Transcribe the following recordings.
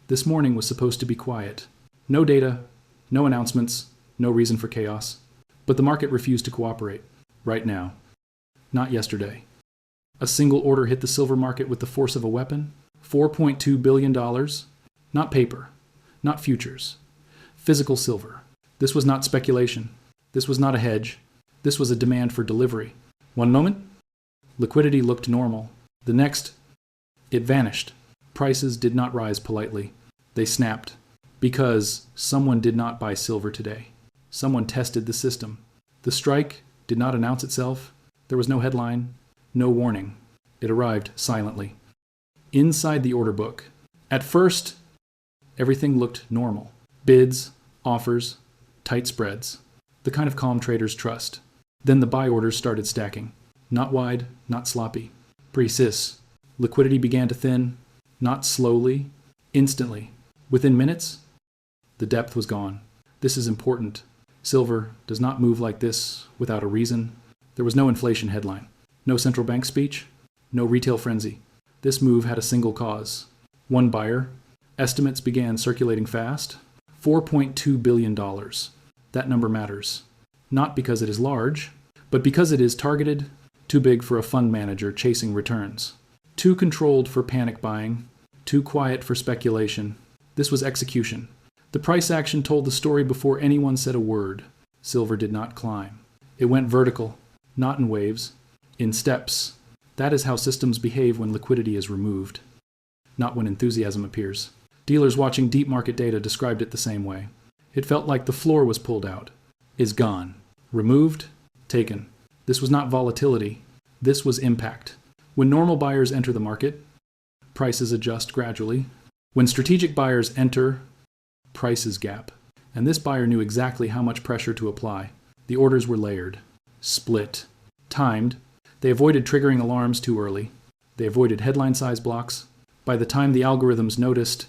This morning was supposed to be quiet. No data, no announcements, no reason for chaos. But the market refused to cooperate. Right now. Not yesterday. A single order hit the silver market with the force of a weapon. $4.2 billion. Not paper. Not futures. Physical silver. This was not speculation. This was not a hedge. This was a demand for delivery. One moment, liquidity looked normal. The next, it vanished. Prices did not rise politely. They snapped. Because someone did not buy silver today. Someone tested the system. The strike did not announce itself. There was no headline, no warning. It arrived silently. Inside the order book. At first, everything looked normal. Bids, offers, tight spreads. The kind of calm traders trust. Then the buy orders started stacking. Not wide, not sloppy. Precise. Liquidity began to thin. Not slowly, instantly. Within minutes, the depth was gone. This is important. Silver does not move like this without a reason. There was no inflation headline. No central bank speech. No retail frenzy. This move had a single cause. One buyer. Estimates began circulating fast. $4.2 billion. That number matters. Not because it is large, but because it is targeted, too big for a fund manager chasing returns. Too controlled for panic buying. Too quiet for speculation. This was execution. The price action told the story before anyone said a word. Silver did not climb. It went vertical, not in waves, in steps. That is how systems behave when liquidity is removed, not when enthusiasm appears. Dealers watching deep market data described it the same way. It felt like the floor was pulled out, is gone, removed, taken. This was not volatility. This was impact. When normal buyers enter the market, prices adjust gradually. When strategic buyers enter, prices gap. And this buyer knew exactly how much pressure to apply. The orders were layered, split, timed. They avoided triggering alarms too early. They avoided headline size blocks. By the time the algorithms noticed,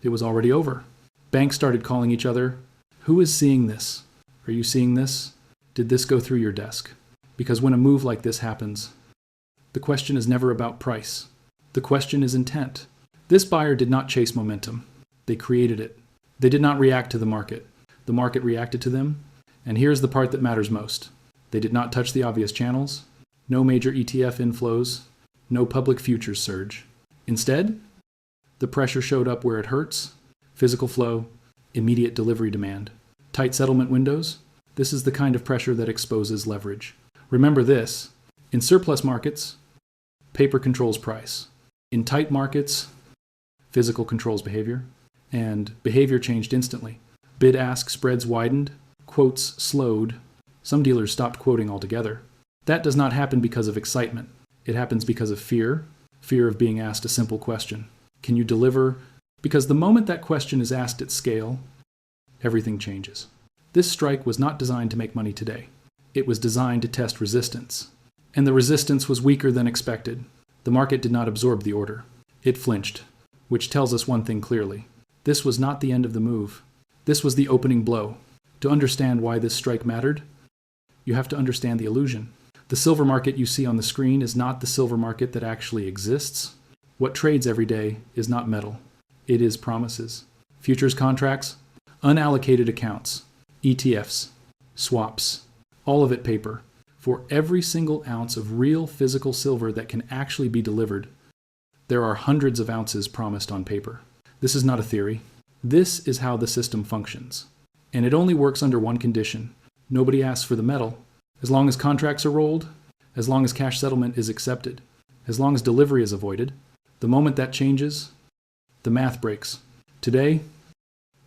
it was already over. Banks started calling each other. Who is seeing this? Are you seeing this? Did this go through your desk? Because when a move like this happens, the question is never about price. The question is intent. This buyer did not chase momentum. They created it. They did not react to the market. The market reacted to them. And here's the part that matters most. They did not touch the obvious channels. No major ETF inflows. No public futures surge. Instead, the pressure showed up where it hurts. Physical flow, immediate delivery demand. Tight settlement windows. This is the kind of pressure that exposes leverage. Remember this. In surplus markets, paper controls price. In tight markets, physical controls behavior. And behavior changed instantly. Bid-ask spreads widened. Quotes slowed. Some dealers stopped quoting altogether. That does not happen because of excitement. It happens because of fear. Fear of being asked a simple question. Can you deliver? Because the moment that question is asked at scale, everything changes. This strike was not designed to make money today. It was designed to test resistance. And the resistance was weaker than expected. The market did not absorb the order. It flinched, which tells us one thing clearly. This was not the end of the move. This was the opening blow. To understand why this strike mattered, you have to understand the illusion. The silver market you see on the screen is not the silver market that actually exists. What trades every day is not metal. It is promises. Futures contracts, unallocated accounts, ETFs, swaps, all of it paper. For every single ounce of real physical silver that can actually be delivered, there are hundreds of ounces promised on paper. This is not a theory. This is how the system functions. And it only works under one condition. Nobody asks for the metal. As long as contracts are rolled, as long as cash settlement is accepted, as long as delivery is avoided, the moment that changes, the math breaks. Today,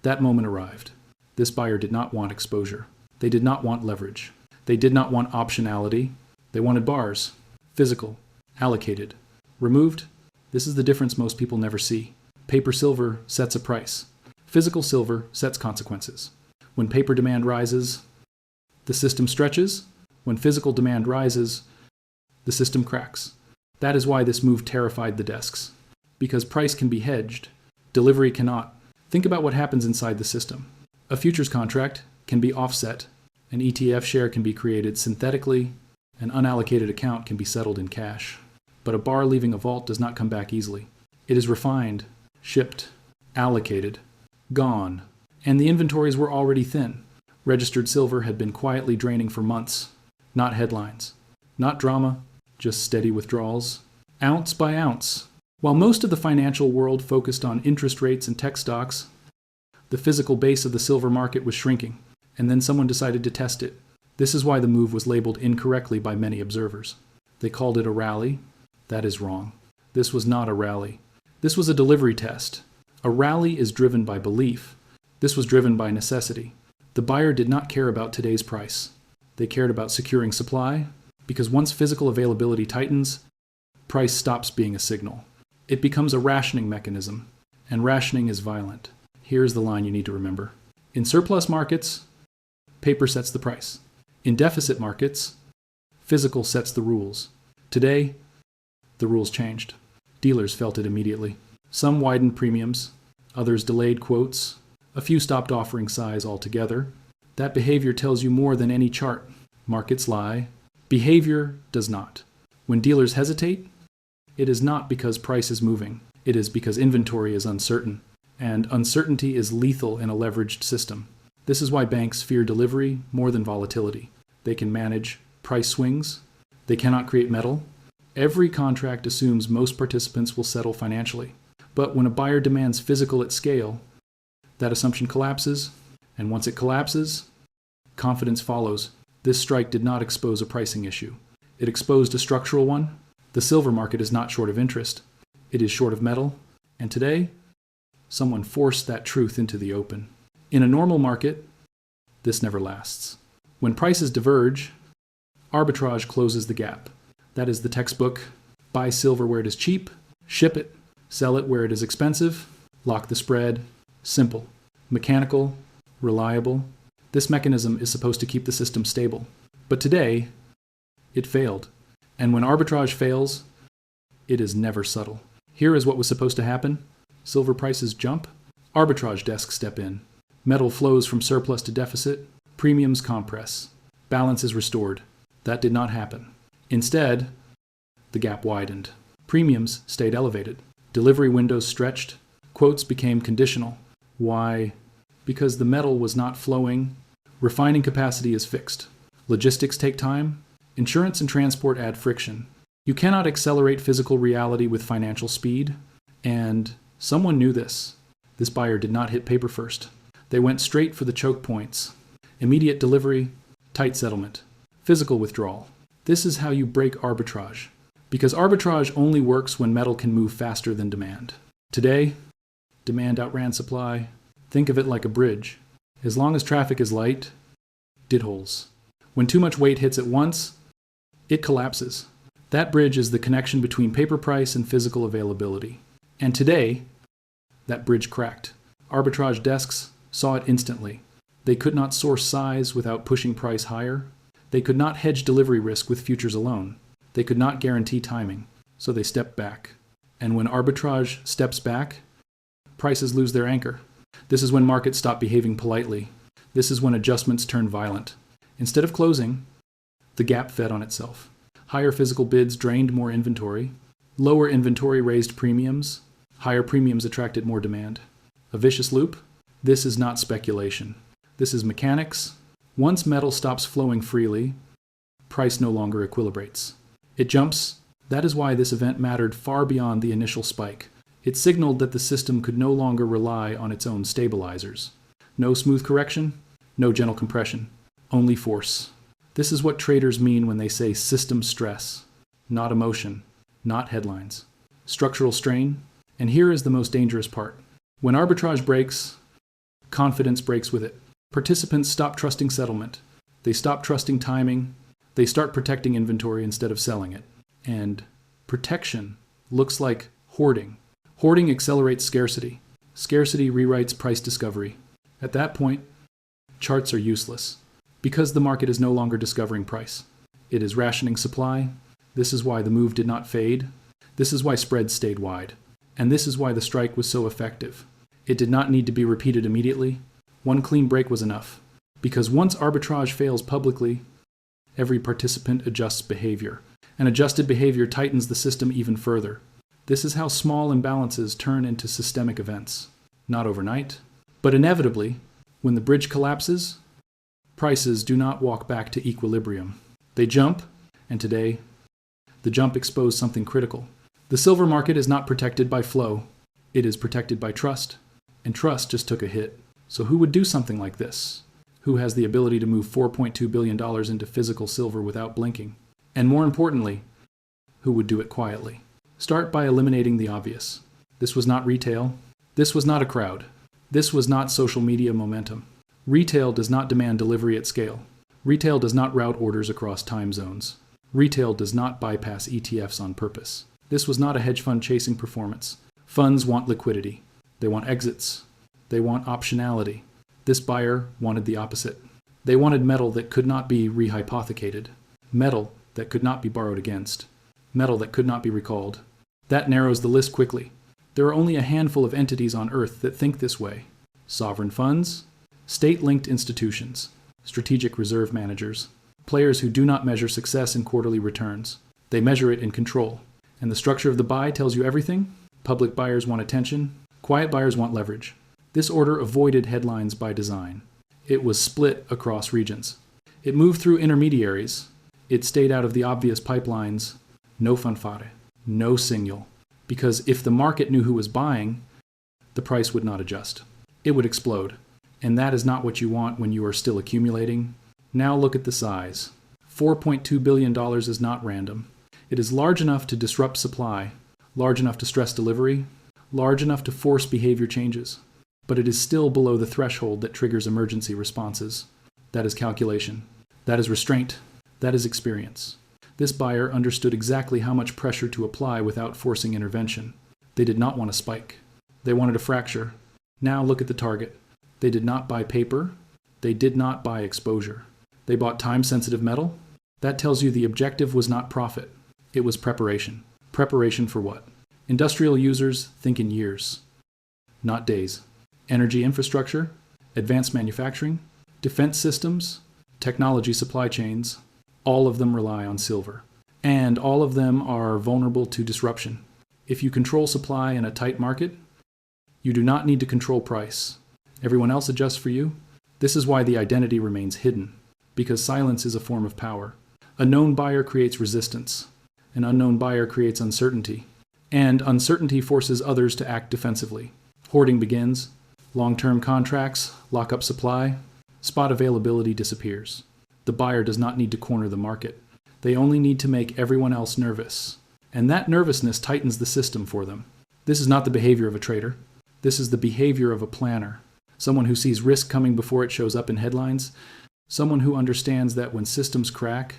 that moment arrived. This buyer did not want exposure. They did not want leverage. They did not want optionality. They wanted bars. Physical. Allocated. Removed. This is the difference most people never see. Paper silver sets a price. Physical silver sets consequences. When paper demand rises, the system stretches. When physical demand rises, the system cracks. That is why this move terrified the desks. Because price can be hedged, delivery cannot. Think about what happens inside the system. A futures contract can be offset. An ETF share can be created synthetically. An unallocated account can be settled in cash. But a bar leaving a vault does not come back easily. It is refined, shipped, allocated, gone, and the inventories were already thin. Registered silver had been quietly draining for months. Not headlines, not drama, just steady withdrawals, ounce by ounce. While most of the financial world focused on interest rates and tech stocks, the physical base of the silver market was shrinking, and then someone decided to test it. This is why the move was labeled incorrectly by many observers. They called it a rally. That is wrong. This was not a rally. This was a delivery test. A rally is driven by belief. This was driven by necessity. The buyer did not care about today's price. They cared about securing supply, because once physical availability tightens, price stops being a signal. It becomes a rationing mechanism, and rationing is violent. Here's the line you need to remember. In surplus markets, paper sets the price. In deficit markets, physical sets the rules. Today, the rules changed. Dealers felt it immediately. Some widened premiums, others delayed quotes, a few stopped offering size altogether. That behavior tells you more than any chart. Markets lie. Behavior does not. When dealers hesitate, it is not because price is moving. It is because inventory is uncertain. And uncertainty is lethal in a leveraged system. This is why banks fear delivery more than volatility. They can manage price swings. They cannot create metal. Every contract assumes most participants will settle financially. But when a buyer demands physical at scale, that assumption collapses, and once it collapses, confidence follows. This strike did not expose a pricing issue. It exposed a structural one. The silver market is not short of interest. It is short of metal. And today, someone forced that truth into the open. In a normal market, this never lasts. When prices diverge, arbitrage closes the gap. That is the textbook. Buy silver where it is cheap, ship it, sell it where it is expensive, lock the spread. Simple, mechanical, reliable. This mechanism is supposed to keep the system stable. But today, it failed. And when arbitrage fails, it is never subtle. Here is what was supposed to happen. Silver prices jump. Arbitrage desks step in. Metal flows from surplus to deficit. Premiums compress. Balance is restored. That did not happen. Instead, the gap widened. Premiums stayed elevated. Delivery windows stretched. Quotes became conditional. Why? Because the metal was not flowing. Refining capacity is fixed. Logistics take time. Insurance and transport add friction. You cannot accelerate physical reality with financial speed. And someone knew this. This buyer did not hit paper first. They went straight for the choke points. Immediate delivery, tight settlement, physical withdrawal. This is how you break arbitrage. Because arbitrage only works when metal can move faster than demand. Today, demand outran supply. Think of it like a bridge. As long as traffic is light, it holds. When too much weight hits at once, it collapses. That bridge is the connection between paper price and physical availability. And today, that bridge cracked. Arbitrage desks saw it instantly. They could not source size without pushing price higher. They could not hedge delivery risk with futures alone. They could not guarantee timing, so they stepped back. And when arbitrage steps back, prices lose their anchor. This is when markets stop behaving politely. This is when adjustments turn violent. Instead of closing, the gap fed on itself. Higher physical bids drained more inventory. Lower inventory raised premiums. Higher premiums attracted more demand. A vicious loop? This is not speculation. This is mechanics. Once metal stops flowing freely, price no longer equilibrates. It jumps. That is why this event mattered far beyond the initial spike. It signaled that the system could no longer rely on its own stabilizers. No smooth correction, no gentle compression, only force. This is what traders mean when they say system stress. Not emotion, not headlines. Structural strain. And here is the most dangerous part. When arbitrage breaks, confidence breaks with it. Participants stop trusting settlement. They stop trusting timing. They start protecting inventory instead of selling it. And protection looks like hoarding. Hoarding accelerates scarcity. Scarcity rewrites price discovery. At that point, charts are useless because the market is no longer discovering price. It is rationing supply. This is why the move did not fade. This is why spreads stayed wide. And this is why the strike was so effective. It did not need to be repeated immediately. One clean break was enough. Because once arbitrage fails publicly, every participant adjusts behavior. And adjusted behavior tightens the system even further. This is how small imbalances turn into systemic events. not overnight. But inevitably, when the bridge collapses, prices do not walk back to equilibrium. They jump, and today, the jump exposed something critical. The silver market is not protected by flow. It is protected by trust. And trust just took a hit. So who would do something like this? Who has the ability to move $4.2 billion into physical silver without blinking? And more importantly, who would do it quietly? Start by eliminating the obvious. This was not retail. This was not a crowd. This was not social media momentum. Retail does not demand delivery at scale. Retail does not route orders across time zones. Retail does not bypass ETFs on purpose. This was not a hedge fund chasing performance. Funds want liquidity. They want exits. They want optionality. This buyer wanted the opposite. They wanted metal that could not be rehypothecated. Metal that could not be borrowed against. Metal that could not be recalled. That narrows the list quickly. There are only a handful of entities on Earth that think this way. Sovereign funds, state-linked institutions, strategic reserve managers, players who do not measure success in quarterly returns. They measure it in control. And the structure of the buy tells you everything. Public buyers want attention. Quiet buyers want leverage. This order avoided headlines by design. It was split across regions. It moved through intermediaries. It stayed out of the obvious pipelines. No fanfare. No signal. Because if the market knew who was buying, the price would not adjust. It would explode. And that is not what you want when you are still accumulating. Now look at the size. $4.2 billion is not random. It is large enough to disrupt supply, large enough to stress delivery, large enough to force behavior changes. But it is still below the threshold that triggers emergency responses. That is calculation. That is restraint. That is experience. This buyer understood exactly how much pressure to apply without forcing intervention. They did not want a spike. They wanted a fracture. Now look at the target. They did not buy paper. They did not buy exposure. They bought time-sensitive metal. That tells you the objective was not profit. It was preparation. Preparation for what? Industrial users think in years, not days. Energy infrastructure, advanced manufacturing, defense systems, technology supply chains, all of them rely on silver. And all of them are vulnerable to disruption. If you control supply in a tight market, you do not need to control price. Everyone else adjusts for you. This is why the identity remains hidden, because silence is a form of power. A known buyer creates resistance. An unknown buyer creates uncertainty. And uncertainty forces others to act defensively. Hoarding begins. Long-term contracts lock up supply. Spot availability disappears. The buyer does not need to corner the market. They only need to make everyone else nervous. And that nervousness tightens the system for them. This is not the behavior of a trader. This is the behavior of a planner. Someone who sees risk coming before it shows up in headlines. Someone who understands that when systems crack,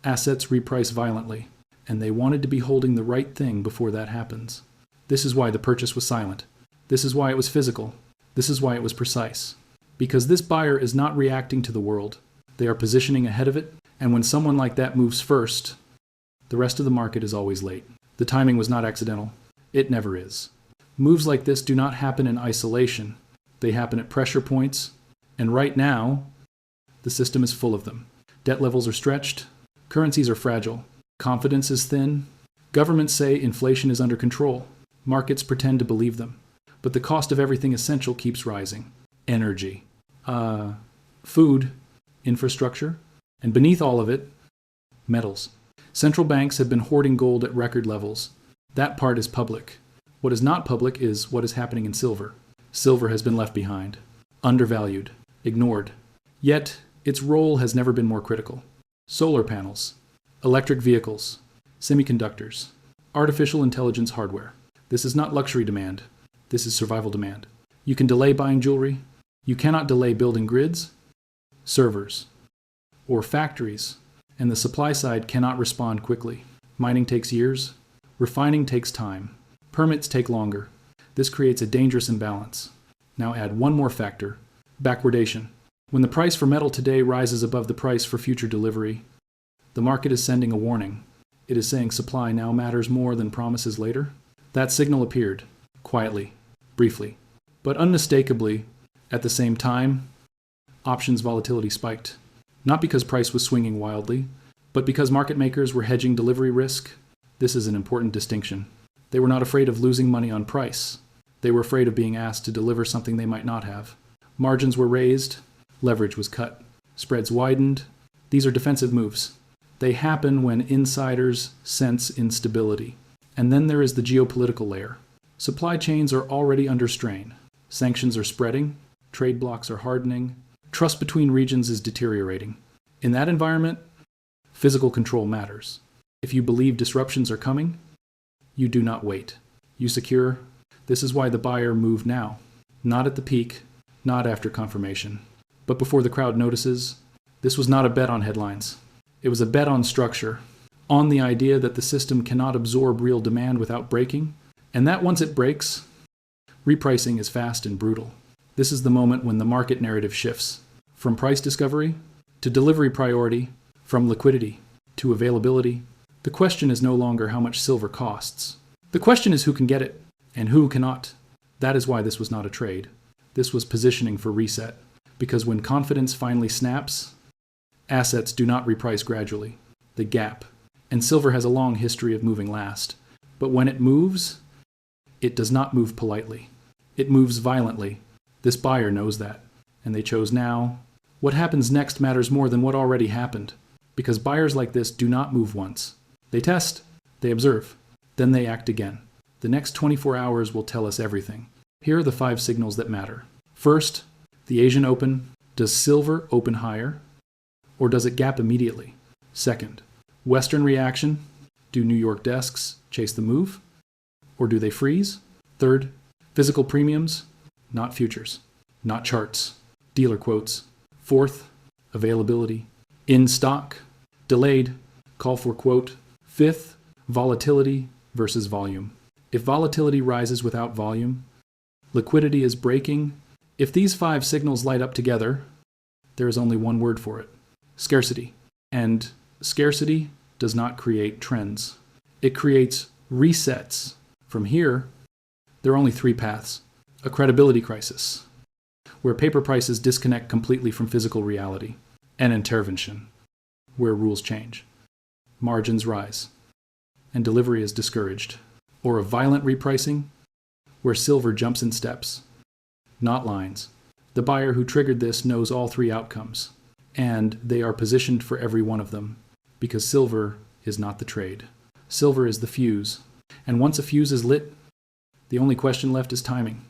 assets reprice violently. And they wanted to be holding the right thing before that happens. This is why the purchase was silent. This is why it was physical. This is why it was precise. Because this buyer is not reacting to the world. They are positioning ahead of it, and when someone like that moves first, the rest of the market is always late. The timing was not accidental. It never is. Moves like this do not happen in isolation. They happen at pressure points, and right now, the system is full of them. Debt levels are stretched. Currencies are fragile. Confidence is thin. Governments say inflation is under control. Markets pretend to believe them. But the cost of everything essential keeps rising. Energy. Food. Infrastructure. And beneath all of it, metals. Central banks have been hoarding gold at record levels. That part is public. What is not public is what is happening in silver. Silver has been left behind. Undervalued. Ignored. Yet, its role has never been more critical. Solar panels. Electric vehicles, semiconductors, artificial intelligence hardware. This is not luxury demand. This is survival demand. You can delay buying jewelry. You cannot delay building grids, servers, or factories, and the supply side cannot respond quickly. Mining takes years. Refining takes time. Permits take longer. This creates a dangerous imbalance. Now add one more factor, backwardation. When the price for metal today rises above the price for future delivery, the market is sending a warning. It is saying supply now matters more than promises later. That signal appeared, quietly, briefly, but unmistakably, at the same time, options volatility spiked. Not because price was swinging wildly, but because market makers were hedging delivery risk. This is an important distinction. They were not afraid of losing money on price. They were afraid of being asked to deliver something they might not have. Margins were raised, leverage was cut, spreads widened. These are defensive moves. They happen when insiders sense instability. And then there is the geopolitical layer. Supply chains are already under strain. Sanctions are spreading, trade blocs are hardening, trust between regions is deteriorating. In that environment, physical control matters. If you believe disruptions are coming, you do not wait. You secure. This is why the buyer moved now. Not at the peak, not after confirmation, but before the crowd notices. This was not a bet on headlines. It was a bet on structure, on the idea that the system cannot absorb real demand without breaking, and that once it breaks, repricing is fast and brutal. This is the moment when the market narrative shifts from price discovery to delivery priority, from liquidity to availability. The question is no longer how much silver costs. The question is who can get it and who cannot. That is why this was not a trade. This was positioning for reset, because when confidence finally snaps, assets do not reprice gradually. They gap. And silver has a long history of moving last. But when it moves, it does not move politely. It moves violently. This buyer knows that. And they chose now. What happens next matters more than what already happened. Because buyers like this do not move once. They test. They observe. Then they act again. The next 24 hours will tell us everything. Here are the 5 signals that matter. First, the Asian Open. Does silver open higher? Or does it gap immediately? Second, Western reaction. Do New York desks chase the move? Or do they freeze? Third, physical premiums, not futures, not charts, dealer quotes. Fourth, availability. In stock, delayed, call for quote. Fifth, volatility versus volume. If volatility rises without volume, liquidity is breaking. If these 5 signals light up together, there is only one word for it: scarcity. And scarcity does not create trends. It creates resets. From here, there are only 3 paths. A credibility crisis, where paper prices disconnect completely from physical reality. An intervention, where rules change. Margins rise, and delivery is discouraged. Or a violent repricing, where silver jumps in steps, not lines. The buyer who triggered this knows all 3 outcomes, and they are positioned for every one of them, because silver is not the trade. Silver is the fuse, and once a fuse is lit, the only question left is timing.